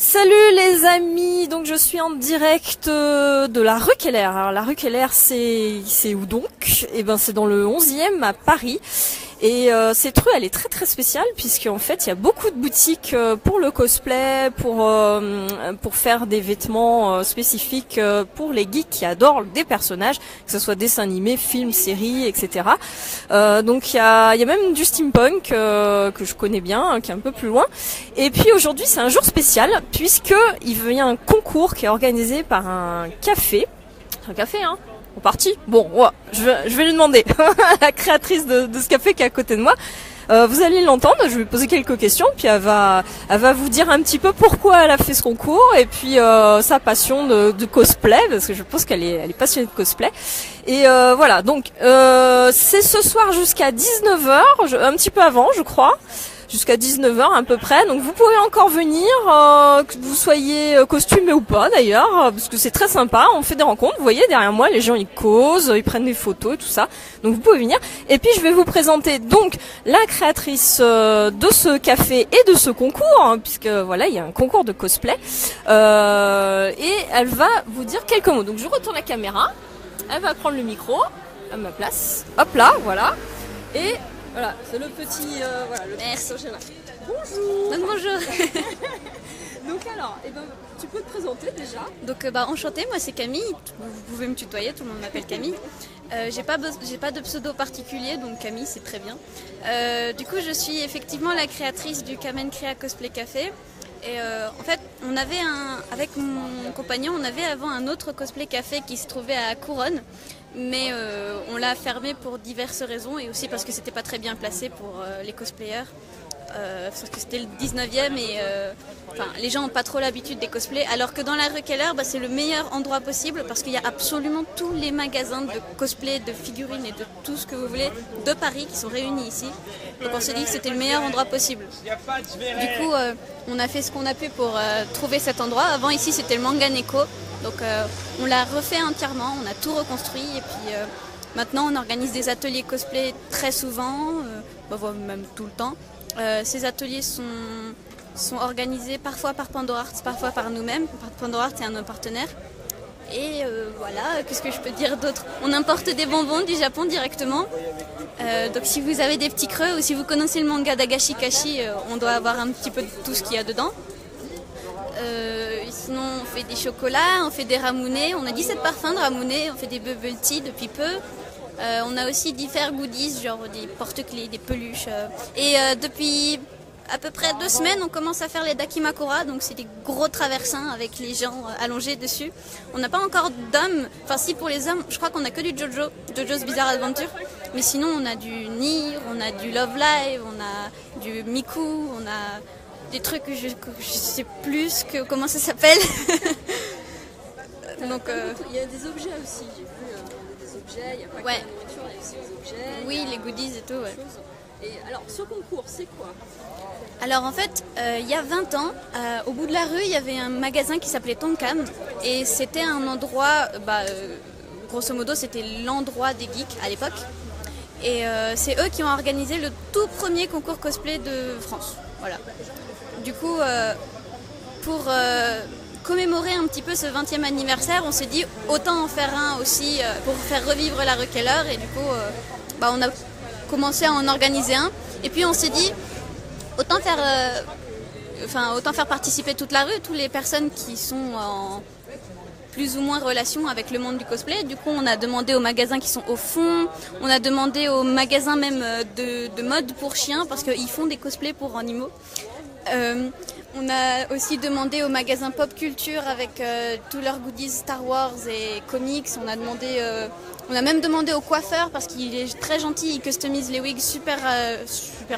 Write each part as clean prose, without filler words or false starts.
Salut les amis, donc je suis en direct de la rue Keller. Alors la rue Keller c'est où donc? Eh ben c'est dans le 11e à Paris. Et cette rue elle est très très spéciale puisqu'en fait il y a beaucoup de boutiques pour le cosplay, pour faire des vêtements spécifiques pour les geeks qui adorent des personnages, que ce soit dessins animés, films, séries, etc. Donc il y a même du steampunk que je connais bien, hein, qui est un peu plus loin. Et puis aujourd'hui c'est un jour spécial puisque il y a un concours qui est organisé par un café. Un café, hein? On partit. Bon, ouais, je vais lui demander, la créatrice de ce café qui est à côté de moi. Vous allez l'entendre, je vais lui poser quelques questions, puis elle va vous dire un petit peu pourquoi elle a fait ce concours, et puis sa passion de cosplay, parce que je pense qu'elle est passionnée de cosplay. Et voilà, donc c'est ce soir jusqu'à 19h, un petit peu avant je crois. Jusqu'à 19h à peu près, donc vous pouvez encore venir, que vous soyez costumé ou pas d'ailleurs, parce que c'est très sympa, on fait des rencontres, vous voyez derrière moi les gens ils causent, ils prennent des photos et tout ça, donc vous pouvez venir. Et puis je vais vous présenter donc la créatrice de ce café et de ce concours, hein, puisque voilà il y a un concours de cosplay, et elle va vous dire quelques mots. Donc je retourne la caméra, elle va prendre le micro à ma place, hop là, voilà, et voilà, c'est le petit, voilà, le Merci. petit Bonjour. Donc bonjour. Donc alors, tu peux te présenter déjà. Donc enchantée, moi c'est Camille. Vous pouvez me tutoyer, tout le monde m'appelle Camille. J'ai pas de pseudo particulier, donc Camille c'est très bien. Du coup, je suis effectivement la créatrice du Kamen Créa Cosplay Café. Et en fait, avec mon compagnon, on avait avant un autre cosplay café qui se trouvait à Couronne. Mais on l'a fermé pour diverses raisons et aussi parce que c'était pas très bien placé pour les cosplayers. Parce que c'était le 19e et les gens n'ont pas trop l'habitude des cosplays. Alors que dans la rue Keller, c'est le meilleur endroit possible parce qu'il y a absolument tous les magasins de cosplay, de figurines et de tout ce que vous voulez de Paris qui sont réunis ici. Donc on s'est dit que c'était le meilleur endroit possible. Du coup, on a fait ce qu'on a pu pour trouver cet endroit. Avant ici c'était le Manganeko. Donc on l'a refait entièrement, on a tout reconstruit et puis maintenant on organise des ateliers cosplay très souvent, même tout le temps. Ces ateliers sont organisés parfois par Pandora Arts, parfois par nous-mêmes. Pandora Arts est un de nos partenaires. Et voilà, qu'est-ce que je peux dire d'autre? On importe des bonbons du Japon directement. Donc si vous avez des petits creux ou si vous connaissez le manga d'Agashi Kashi, on doit avoir un petit peu de tout ce qu'il y a dedans. Sinon on fait des chocolats, on fait des ramounets, on a 17 parfums de ramounets, on fait des bubble tea depuis peu. On a aussi différents goodies, genre des porte-clés, des peluches. Et depuis à peu près 2 semaines, on commence à faire les dakimakura, donc c'est des gros traversins avec les gens allongés dessus. On n'a pas encore d'hommes, enfin si pour les hommes, je crois qu'on a que du Jojo's Bizarre Adventure. Mais sinon on a du Nier, on a du Love Live, on a du Miku, on a des trucs que je sais plus comment ça s'appelle. Donc il y a des objets aussi, j'ai vu des objets, il n'y a pas que la nourriture, il y a aussi des objets. Oui, les goodies et tout, ouais. Et alors ce concours, c'est quoi? Alors en fait, il y a 20 ans, au bout de la rue, il y avait un magasin qui s'appelait Tonkam. Et c'était un endroit, grosso modo, c'était l'endroit des geeks à l'époque. Et c'est eux qui ont organisé le tout premier concours cosplay de France. Voilà. Du coup, pour commémorer un petit peu ce 20e anniversaire, on s'est dit autant en faire un aussi pour faire revivre la rue Keller. Et du coup, on a commencé à en organiser un. Et puis on s'est dit autant faire participer toute la rue, toutes les personnes qui sont en plus ou moins relation avec le monde du cosplay. Du coup, on a demandé aux magasins qui sont au fond, on a demandé aux magasins même de mode pour chiens parce qu'ils font des cosplays pour animaux. On a aussi demandé aux magasins pop culture avec tous leurs goodies Star Wars et comics. On a même demandé au coiffeur parce qu'il est très gentil, il customise les wigs super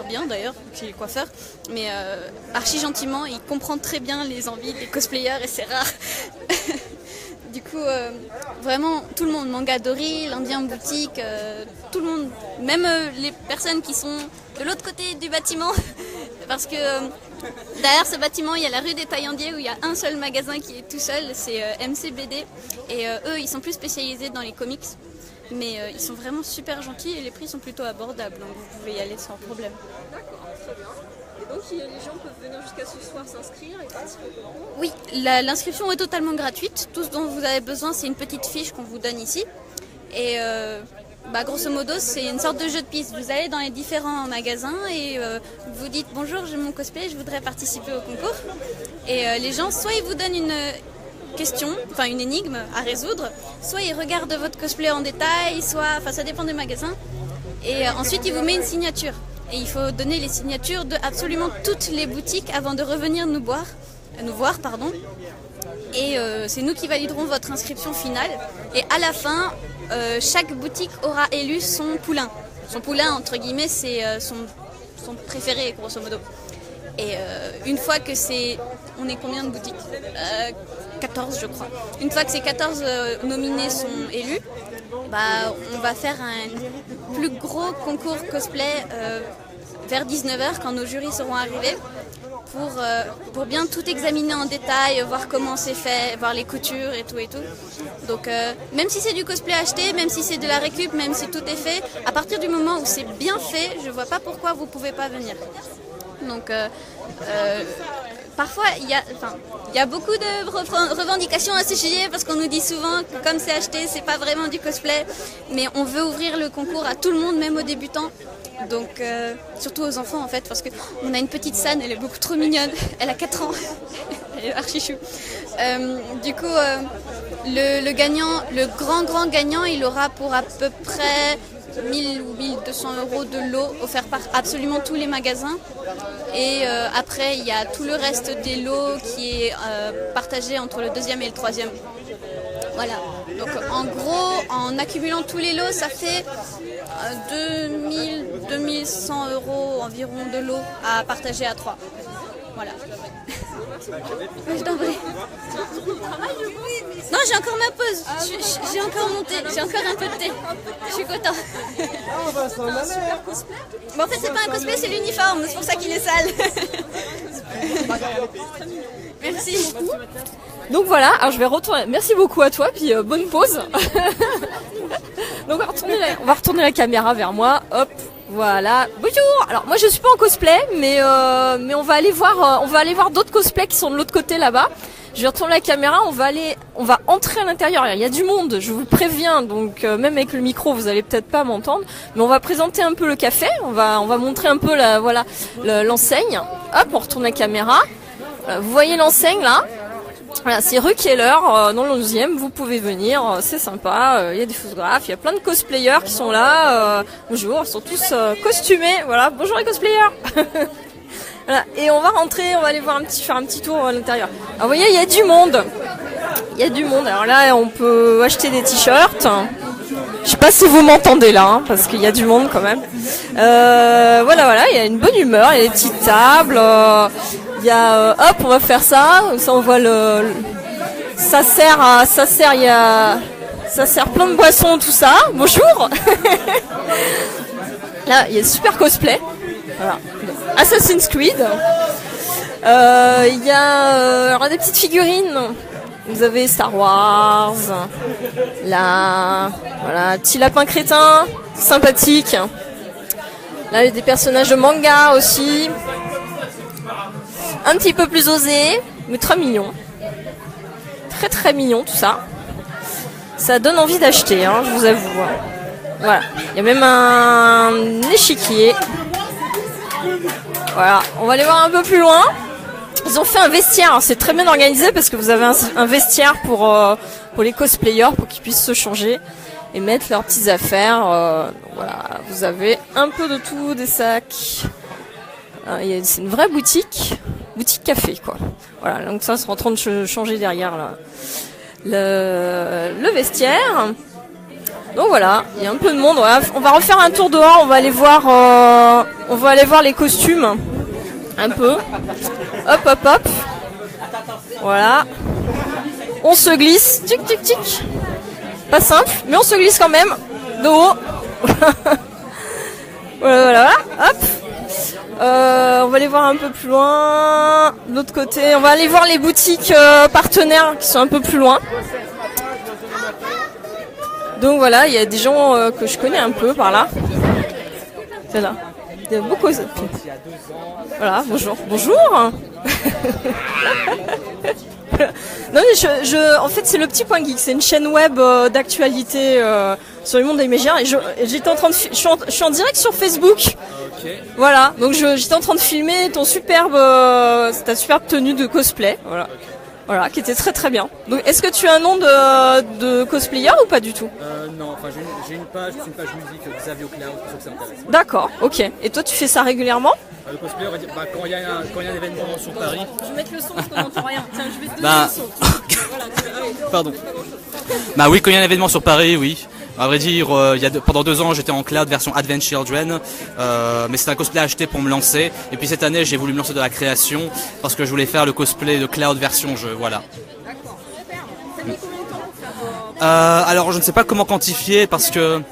bien d'ailleurs, chez les coiffeurs, mais archi gentiment, il comprend très bien les envies des cosplayers et c'est rare. Du coup, vraiment tout le monde, Mangadori, l'Indien boutique, tout le monde, même les personnes qui sont de l'autre côté du bâtiment, parce que derrière ce bâtiment, il y a la rue des Taillandiers où il y a un seul magasin qui est tout seul, c'est MCBD, et eux, ils sont plus spécialisés dans les comics, mais ils sont vraiment super gentils et les prix sont plutôt abordables, donc vous pouvez y aller sans problème. D'accord, très bien. Et Donc les gens peuvent venir jusqu'à ce soir s'inscrire et participer au concours. Oui, l'inscription est totalement gratuite. Tout ce dont vous avez besoin, c'est une petite fiche qu'on vous donne ici. Et grosso modo, c'est une sorte de jeu de piste. Vous allez dans les différents magasins et vous dites « Bonjour, j'ai mon cosplay, je voudrais participer au concours ». Et les gens, soit ils vous donnent une question, enfin une énigme à résoudre, soit ils regardent votre cosplay en détail, soit, enfin ça dépend des magasins. Et ensuite, ils vous mettent une signature. Et il faut donner les signatures de absolument toutes les boutiques avant de revenir nous voir. Et c'est nous qui validerons votre inscription finale. Et à la fin, chaque boutique aura élu son poulain. Son poulain, entre guillemets, c'est son préféré, grosso modo. Et une fois que c'est... On est combien de boutiques 14, je crois. Une fois que ces 14 nominés sont élus, on va faire un plus gros concours cosplay vers 19h quand nos jurys seront arrivés pour bien tout examiner en détail, voir comment c'est fait, voir les coutures et tout. Donc même si c'est du cosplay acheté, même si c'est de la récup, même si tout est fait, à partir du moment où c'est bien fait, je vois pas pourquoi vous pouvez pas venir. Donc parfois il y a beaucoup de revendications à ce sujet parce qu'on nous dit souvent que comme c'est acheté, c'est pas vraiment du cosplay, mais on veut ouvrir le concours à tout le monde, même aux débutants. Donc surtout aux enfants en fait, parce qu'on a une petite San, elle est beaucoup trop mignonne, elle a 4 ans, elle est archi chou. Du coup le gagnant, le grand gagnant, il aura pour à peu près 1000 ou 1200 € de lot offerts par absolument tous les magasins. Et après il y a tout le reste des lots qui est partagé entre le deuxième et le troisième. Voilà, donc en gros, en accumulant tous les lots, ça fait 2100 € environ de lots à partager à 3. Voilà. Je t'en prie. Non, j'ai encore ma pause. J'ai encore monté. J'ai encore un peu de thé. Je suis content. Bon, en fait, c'est pas un cosplay, c'est l'uniforme. C'est pour ça qu'il est sale. Merci. Donc voilà, alors je vais retourner. Merci beaucoup à toi, puis bonne pause. Donc on va retourner la caméra vers moi. Hop, voilà. Bonjour. Alors moi je suis pas en cosplay, mais on va aller voir d'autres cosplays qui sont de l'autre côté là-bas. Je vais retourner la caméra. On va entrer à l'intérieur. Il y a du monde, je vous préviens. Donc même avec le micro, vous allez peut-être pas m'entendre, mais on va présenter un peu le café. On va montrer un peu l'enseigne. Hop, on retourne la caméra. Vous voyez l'enseigne là. Voilà, c'est rue Keller, dans le 11e, vous pouvez venir, c'est sympa, il y a des photographes, il y a plein de cosplayers qui sont là, bonjour, ils sont tous costumés, voilà, bonjour les cosplayers. Voilà, et on va rentrer, on va aller faire un petit tour à l'intérieur. Alors vous voyez, il y a du monde, alors là on peut acheter des t-shirts, je sais pas si vous m'entendez là, hein, parce qu'il y a du monde quand même. Voilà, il y a une bonne humeur, il y a des petites tables, il y a hop, on va faire ça on voit ça sert plein de boissons, tout ça. Bonjour. Là, il y a super cosplay. Voilà. Assassin's Creed. Il y a des petites figurines. Vous avez Star Wars. Là, voilà, petit lapin crétin, sympathique. Là, il y a des personnages de manga aussi. Un petit peu plus osé, mais très mignon. Très très mignon tout ça. Ça donne envie d'acheter, hein, je vous avoue. Voilà, il y a même un échiquier. Voilà, on va aller voir un peu plus loin. Ils ont fait un vestiaire, c'est très bien organisé parce que vous avez un vestiaire pour les cosplayers, pour qu'ils puissent se changer et mettre leurs petites affaires. Voilà, vous avez un peu de tout, des sacs. C'est une vraie boutique café quoi. Voilà, donc ça c'est en train de changer derrière là. Le vestiaire. Donc voilà, il y a un peu de monde. Voilà. On va refaire un tour dehors, on va aller voir les costumes un peu. Hop. Voilà. On se glisse, tic. Pas simple, mais on se glisse quand même de haut. Voilà, hop. On va aller voir un peu plus loin, de l'autre côté. On va aller voir les boutiques partenaires qui sont un peu plus loin. Donc voilà, il y a des gens que je connais un peu par là. C'est là. Il y a beaucoup. Voilà, bonjour. Bonjour. Non mais en fait c'est le Petit Point Geek, c'est une chaîne web d'actualité sur le monde des imaginaires et j'étais en train de, je suis en direct sur Facebook. Okay. Voilà, donc j'étais en train de filmer ton ta superbe tenue de cosplay, voilà. Okay. Voilà, qui était très très bien. Donc est-ce que tu as un nom de cosplayer ou pas du tout? Non, enfin j'ai une page musique Xavier Cloud, pour ceux que ça intéresse. D'accord, ok. Et toi tu fais ça régulièrement? Le cosplay, on va dire, quand il y a un événement sur Paris. Je vais mettre le son parce qu'on n'entend rien. Tiens, je vais te donner le son. Pardon. Bah oui, quand il y a un événement sur Paris, oui. À vrai dire, pendant 2 ans, j'étais en Cloud version Advent Children, mais c'était un cosplay acheté pour me lancer. Et puis cette année, j'ai voulu me lancer dans la création parce que je voulais faire le cosplay de Cloud version jeu, voilà. D'accord, super. Ça met combien de temps pour faire alors, je ne sais pas comment quantifier parce que...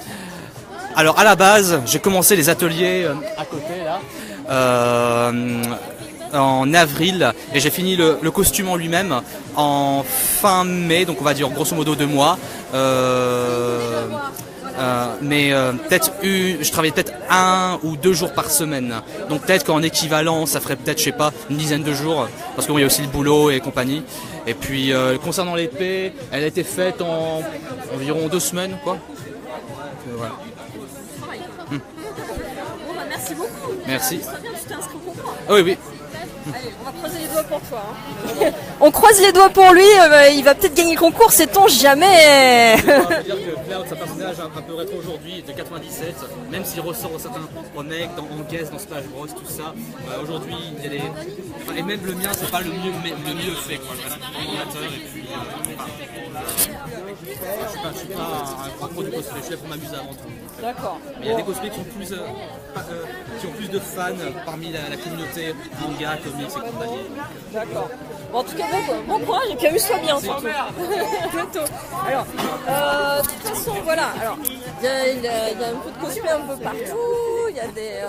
Alors, à la base, j'ai commencé les ateliers à côté, là. En avril et j'ai fini le costume en lui-même en fin mai, donc on va dire grosso modo 2 mois. Mais je travaillais peut-être 1 ou 2 jours par semaine, donc peut-être qu'en équivalent ça ferait peut-être, je sais pas, une dizaine de jours parce qu'il y a aussi le boulot et compagnie. Et puis concernant l'épée, elle a été faite en environ 2 semaines quoi. Voilà. Merci beaucoup. Merci. Tu t'es inscrit au concours. Oui, oui. Allez, on va croiser les doigts pour toi. Hein. On croise les doigts pour lui, il va peut-être gagner le concours, sait-on jamais. On peut dire que Cloud, c'est un personnage un peu rétro aujourd'hui, de 97, même s'il ressort certains remakes en guest, dans Smash Bros, tout ça. Aujourd'hui, il y a des... Enfin, et même le mien, c'est pas le mieux fait, quoi. Je suis pas un grand pro du cosplay, je suis là pour m'amuser avant tout. D'accord. Mais il y a des cosplays qui ont plus de fans parmi la communauté manga, comics et compagnie. D'accord. Bon, en tout cas, bon courage et puis amuse-toi bien surtout. Bientôt. Alors, de toute façon, voilà. Alors, il y a un peu de cosplay un peu partout. Il y a des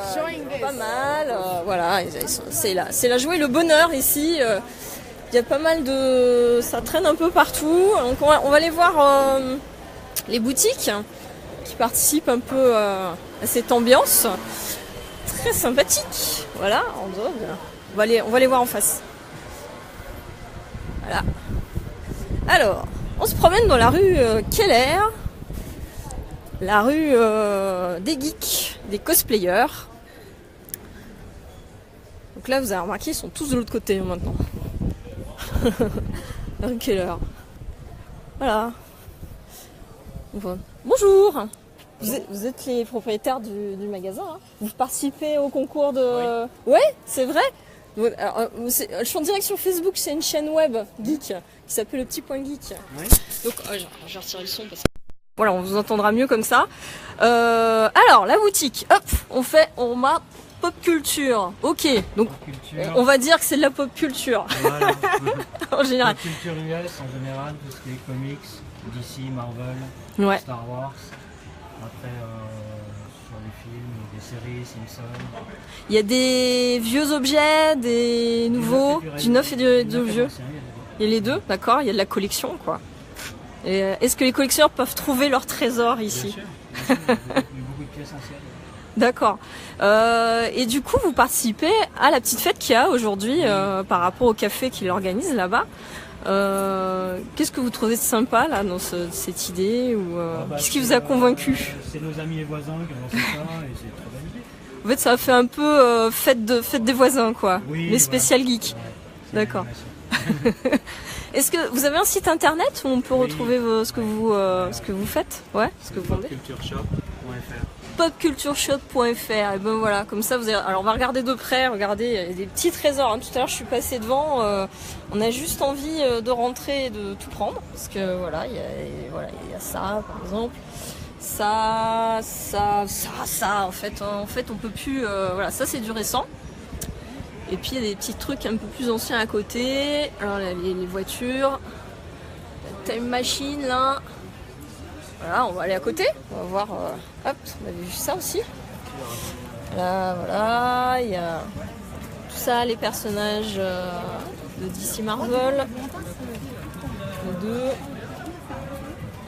pas mal. Voilà, c'est la joie et le bonheur ici. Il y a pas mal de... Ça traîne un peu partout. Donc on va aller voir les boutiques qui participent un peu à cette ambiance. Très sympathique. Voilà, en zone. On va les voir en face. Voilà. Alors, on se promène dans la rue Keller. La rue des geeks, des cosplayers. Donc là, vous avez remarqué, ils sont tous de l'autre côté maintenant. La rue Keller. Voilà. Bonjour. Vous êtes les propriétaires du magasin, hein. Vous participez au concours de... Oui. Ouais, c'est vrai. Alors, je suis en direct sur Facebook, c'est une chaîne web geek qui s'appelle Le Petit Point Geek. Oui. Donc, j'ai retiré le son parce que... Voilà, on vous entendra mieux comme ça. Alors, la boutique, hop, on m'a pop culture. Ok, donc on va dire que c'est de la pop culture. Voilà. En général. Pop culture US en général, tout ce qui est comics, DC, Marvel, Ouais. Star Wars. Après, sur les films, des séries, Simpsons. Il y a des vieux objets, des nouveaux, du neuf et du vieux. Il y a les deux, d'accord. Il y a de la collection, quoi. Et est-ce que les collectionneurs peuvent trouver leur trésor ici? Bien sûr. Il y a beaucoup de pièces anciennes. D'accord. Et du coup, vous participez à la petite fête qu'il y a aujourd'hui par rapport au café qu'il organise là-bas. Qu'est-ce que vous trouvez de sympa là dans cette idée ou qu'est-ce qui vous a convaincu? C'est nos amis et voisins qui ont lancé ça et c'est très bonne idée. En fait, ça a fait un peu fête des voisins, quoi. Oui, mais spécial geek. Ouais, d'accord. Est-ce que vous avez un site internet où on peut retrouver ce que vous faites? Ouais, ce que vous vendez. Popcultureshop.fr. Et ben voilà, comme ça vous avez... Alors on va regarder de près, regardez, il y a des petits trésors. Hein. Tout à l'heure je suis passée devant, on a juste envie de rentrer et de tout prendre. Parce que voilà, il y a ça par exemple. Ça, en fait on peut plus... voilà, ça c'est du récent. Et puis il y a des petits trucs un peu plus anciens à côté. Alors les voitures, la time machine là. Voilà, on va aller à côté, on va voir, hop, on avait vu ça aussi. Là, voilà, il y a tout ça, les personnages de DC Marvel, les deux.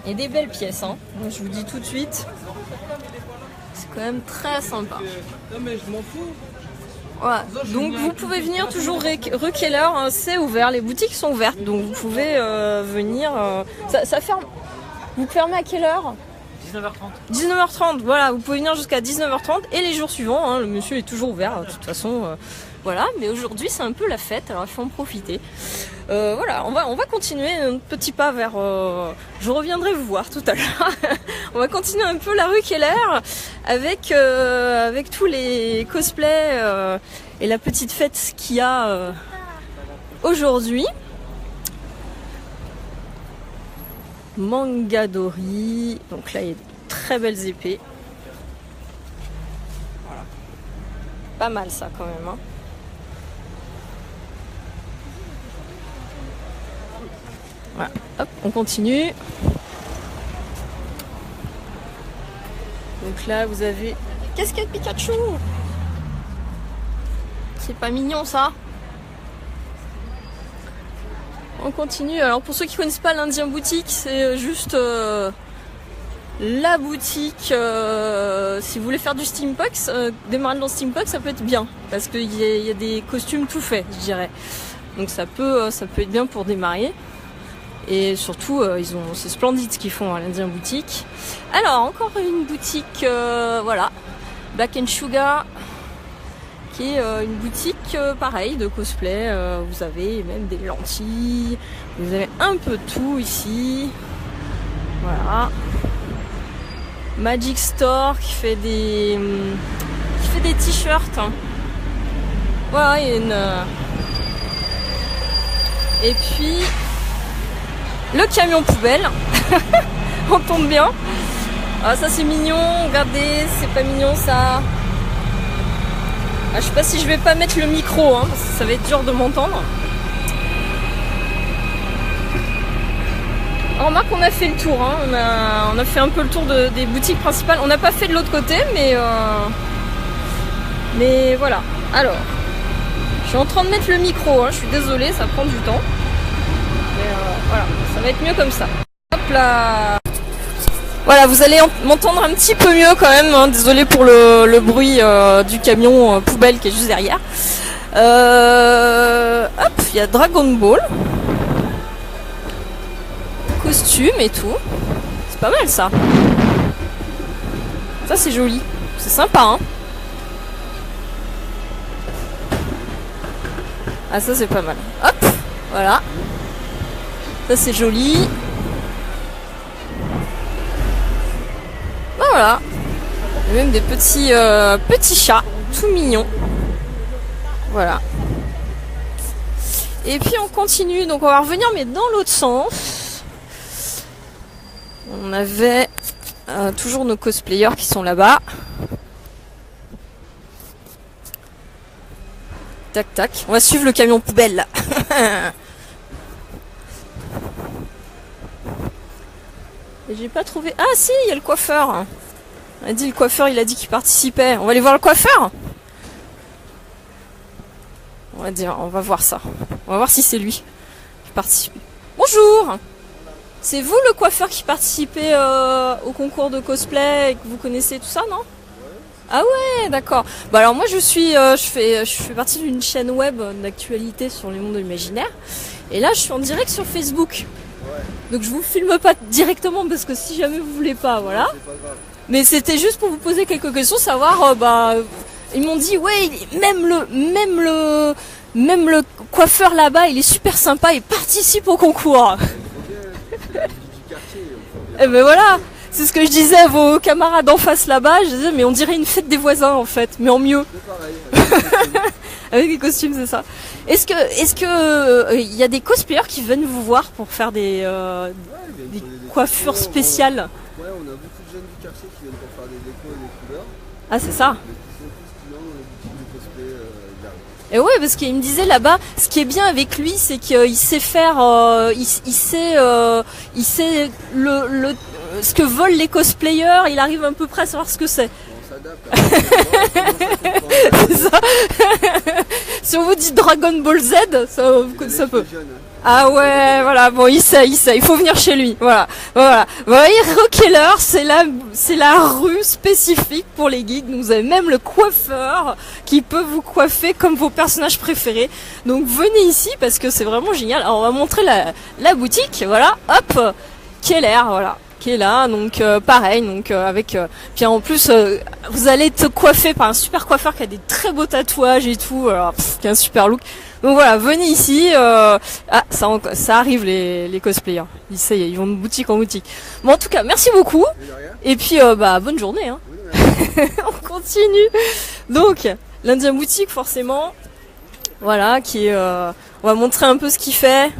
Et des belles pièces, hein. Donc, je vous dis tout de suite, c'est quand même très sympa. Non mais je m'en fous. Voilà. Donc vous pouvez venir toujours rue Keller, hein, c'est ouvert, les boutiques sont ouvertes, donc vous pouvez venir. Ça ferme. Vous fermez à quelle heure? 19h30. 19h30, voilà, vous pouvez venir jusqu'à 19h30 et les jours suivants, hein, le monsieur est toujours ouvert, de toute façon, voilà, mais aujourd'hui c'est un peu la fête, alors il faut en profiter. Voilà, on va continuer un petit pas vers... je reviendrai vous voir tout à l'heure. On va continuer un peu la rue Keller avec tous les cosplays et la petite fête qu'il y a aujourd'hui. Mangadori, donc là il y a de très belles épées. Voilà. Pas mal ça quand même. Hein. Voilà. Hop, on continue. Donc là vous avez casquette Pikachu. C'est pas mignon ça? On continue. Alors pour ceux qui connaissent pas l'Indien Boutique, c'est juste la boutique. Si vous voulez faire du steampunk, démarrer dans steampunk, ça peut être bien parce qu'il y a des costumes tout faits, je dirais. Donc ça peut être bien pour démarrer. Et surtout, c'est splendide ce qu'ils font à l'Indien Boutique. Alors encore une boutique, voilà, Black and Sugar. Qui est une boutique pareil de cosplay, vous avez même des lentilles, vous avez un peu de tout ici, voilà. Magic Store qui fait des t-shirts, hein. Voilà, il y a une... Et puis le camion poubelle, on tombe bien. Ah ça c'est mignon, regardez, c'est pas mignon ça. Ah, je sais pas si je vais pas mettre le micro, hein, parce que ça va être dur de m'entendre. Remarque qu'on a fait le tour, hein. On a fait un peu le tour des boutiques principales. On n'a pas fait de l'autre côté, mais voilà. Alors, je suis en train de mettre le micro, hein. Je suis désolée, ça prend du temps. Mais voilà, ça va être mieux comme ça. Hop là. Voilà, vous allez m'entendre un petit peu mieux quand même, hein. Désolé pour le bruit du camion poubelle qui est juste derrière. Hop, il y a Dragon Ball. Costume et tout. C'est pas mal ça. Ça c'est joli. C'est sympa, hein. Ah ça c'est pas mal. Hop, voilà. Ça c'est joli. Voilà, il y a même des petits chats, tout mignons. Voilà. Et puis on continue, donc on va revenir mais dans l'autre sens. On avait toujours nos cosplayers qui sont là-bas. Tac tac, on va suivre le camion poubelle là. Et j'ai pas trouvé... Ah si, il y a le coiffeur. On a dit le coiffeur, il a dit qu'il participait. On va aller voir le coiffeur. On va voir ça. On va voir si c'est lui qui participe. Bonjour. C'est vous le coiffeur qui participait au concours de cosplay et que vous connaissez tout ça, non? Ah ouais, d'accord. Bah alors moi je fais partie d'une chaîne web d'actualité sur les mondes de l'imaginaire. Et là je suis en direct sur Facebook. Donc je vous filme pas directement parce que si jamais vous voulez pas, voilà. Mais c'était juste pour vous poser quelques questions, savoir ils m'ont dit ouais, même le coiffeur là-bas, il est super sympa, il participe au concours. Et ben voilà, c'est ce que je disais à vos camarades en face là-bas, je disais mais on dirait une fête des voisins en fait, mais en mieux. Avec des costumes, c'est ça. Est-ce que y a des cosplayers qui viennent vous voir pour faire des coiffures spéciales? Ouais, on a beaucoup de jeunes du quartier qui viennent pour faire des décos et des couleurs. Ah, c'est ça. Mais qui sont tous clients dans les boutiques de cosplay derrière. Et ouais, parce qu'il me disait là-bas, ce qui est bien avec lui, c'est qu'il sait faire, il sait ce que volent les cosplayers, il arrive à peu près à savoir ce que c'est. Bon, ça s'adapte. C'est ça. Si on vous dit Dragon Ball Z, ça peut. Ah ouais, voilà, bon, il sait, il faut venir chez lui, voilà. Vous voyez, Rockheller, c'est la rue spécifique pour les geeks. Vous avez même le coiffeur qui peut vous coiffer comme vos personnages préférés. Donc venez ici parce que c'est vraiment génial. Alors on va montrer la boutique, voilà, hop, Keller, voilà. Qui est là, donc pareil, donc avec puis en plus vous allez te coiffer par un super coiffeur qui a des très beaux tatouages et tout, alors, qui a un super look. Donc voilà, venez ici. Ça arrive les cosplayers. Ils vont de boutique en boutique. Bon, en tout cas, merci beaucoup. Et puis bonne journée. Hein. On continue. Donc l'Indien boutique forcément. Voilà, qui est. On va montrer un peu ce qu'il fait.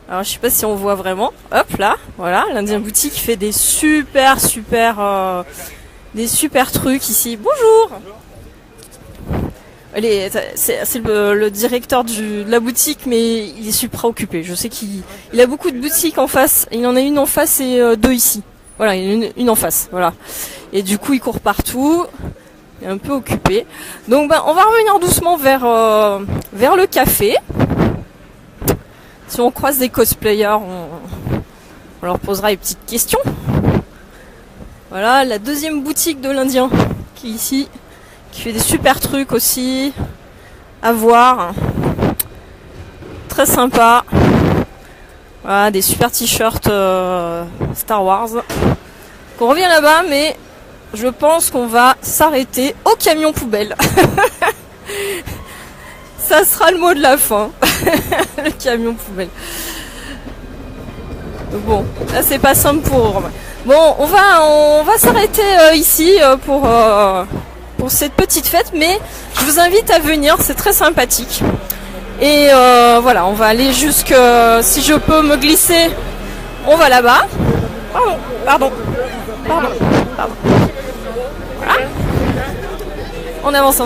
Alors je sais pas si on voit vraiment. Hop là, voilà, l'Indien boutique fait des super trucs ici. Bonjour. C'est le directeur de la boutique, mais il est super occupé. Je sais qu'il a beaucoup de boutiques en face. Il en a une en face et deux ici. Voilà, il y en a une en face. Voilà. Et du coup, il court partout. Il est un peu occupé. Donc on va revenir doucement vers le café. Si on croise des cosplayers, on leur posera des petites questions. Voilà, la deuxième boutique de l'Indien qui est ici, qui fait des super trucs aussi à voir. Très sympa. Voilà, des super t-shirts Star Wars. On revient là-bas, mais je pense qu'on va s'arrêter au camion poubelle. Ça sera le mot de la fin. Le camion poubelle. Bon, là c'est pas simple pour... Bon, on va s'arrêter ici pour cette petite fête, mais je vous invite à venir, c'est très sympathique. Et voilà, on va aller jusque... si je peux me glisser, on va là-bas. Pardon. Voilà. On avance.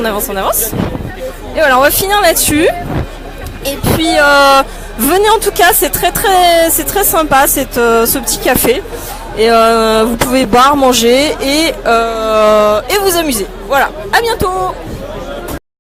Et voilà, on va finir là-dessus. Et puis venez en tout cas, c'est très sympa ce petit café. Et vous pouvez boire, manger et vous amuser. Voilà, à bientôt.